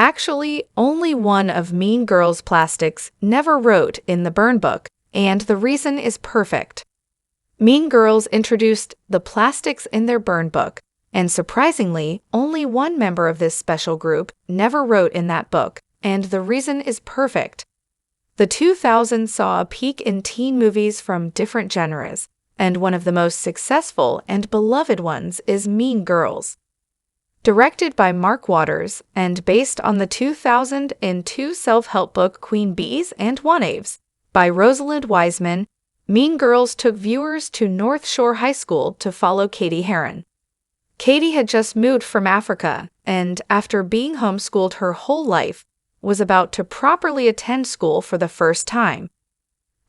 Actually, only one of Mean Girls' plastics never wrote in the burn book, and the reason is perfect. Mean Girls introduced the plastics in their burn book, and surprisingly, only one member of this special group never wrote in that book, and the reason is perfect. The 2000s saw a peak in teen movies from different genres, and one of the most successful and beloved ones is Mean Girls. Directed by Mark Waters and based on the 2002 self-help book Queen Bees and One-Aves by Rosalind Wiseman, Mean Girls took viewers to North Shore High School to follow Cady Heron. Cady had just moved from Africa and, after being homeschooled her whole life, was about to properly attend school for the first time.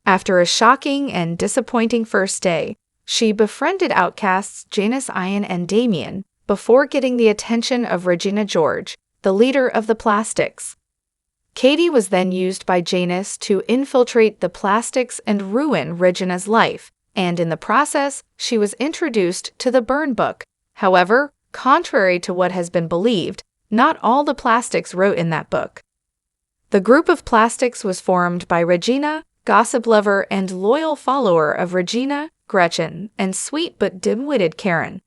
After a shocking and disappointing first day, she befriended outcasts Janice Ian and Damien before getting the attention of Regina George, the leader of the Plastics. Cady was then used by Janice to infiltrate the Plastics and ruin Regina's life, and in the process, she was introduced to the burn book. However, contrary to what has been believed, not all the Plastics wrote in that book. The group of Plastics was formed by Regina, gossip lover and loyal follower of Regina, Gretchen, and sweet but dim-witted Karen.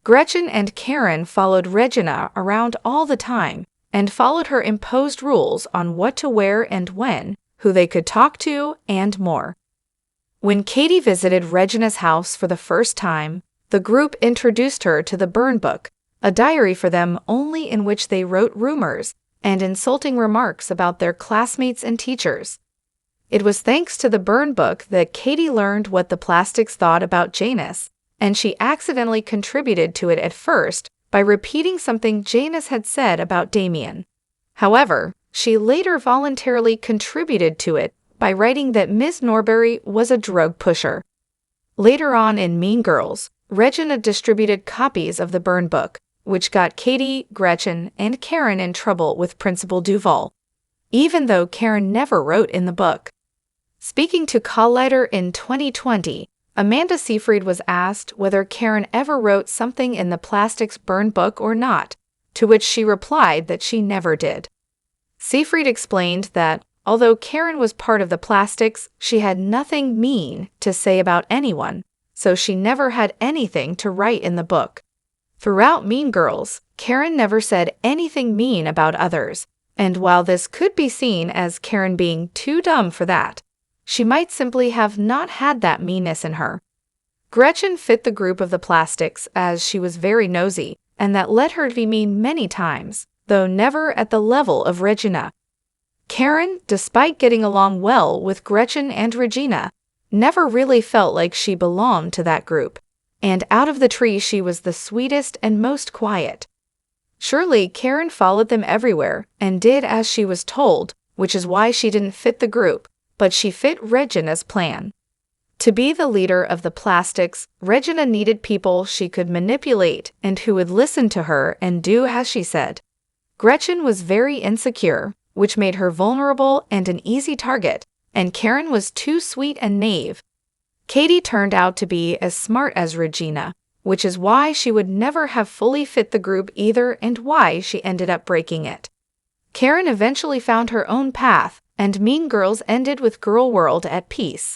Gretchen and Karen followed Regina around all the time and followed her imposed rules on what to wear and when, who they could talk to, and more. When Cady visited Regina's house for the first time, the group introduced her to the burn book, a diary for them only in which they wrote rumors and insulting remarks about their classmates and teachers. It was thanks to the burn book that Cady learned what the Plastics thought about Janice, and she accidentally contributed to it at first by repeating something Janice had said about Damien. However, she later voluntarily contributed to it by writing that Miss Norbury was a drug pusher. Later on in Mean Girls, Regina distributed copies of the burn book, which got Cady, Gretchen, and Karen in trouble with Principal Duval, even though Karen never wrote in the book. Speaking to Collider in 2020, Amanda Seyfried was asked whether Karen ever wrote something in the Plastics burn book or not, to which she replied that she never did. Seyfried explained that, although Karen was part of the Plastics, she had nothing mean to say about anyone, so she never had anything to write in the book. Throughout Mean Girls, Karen never said anything mean about others, and while this could be seen as Karen being too dumb for that, she might simply have not had that meanness in her. Gretchen fit the group of the Plastics as she was very nosy, and that led her to be mean many times, though never at the level of Regina. Karen, despite getting along well with Gretchen and Regina, never really felt like she belonged to that group, and out of the tree she was the sweetest and most quiet. Surely Karen followed them everywhere and did as she was told, which is why she didn't fit the group, but she fit Regina's plan. To be the leader of the Plastics, Regina needed people she could manipulate and who would listen to her and do as she said. Gretchen was very insecure, which made her vulnerable and an easy target, and Karen was too sweet and naive. Cady turned out to be as smart as Regina, which is why she would never have fully fit the group either and why she ended up breaking it. Karen eventually found her own path, and Mean Girls ended with Girl World at peace.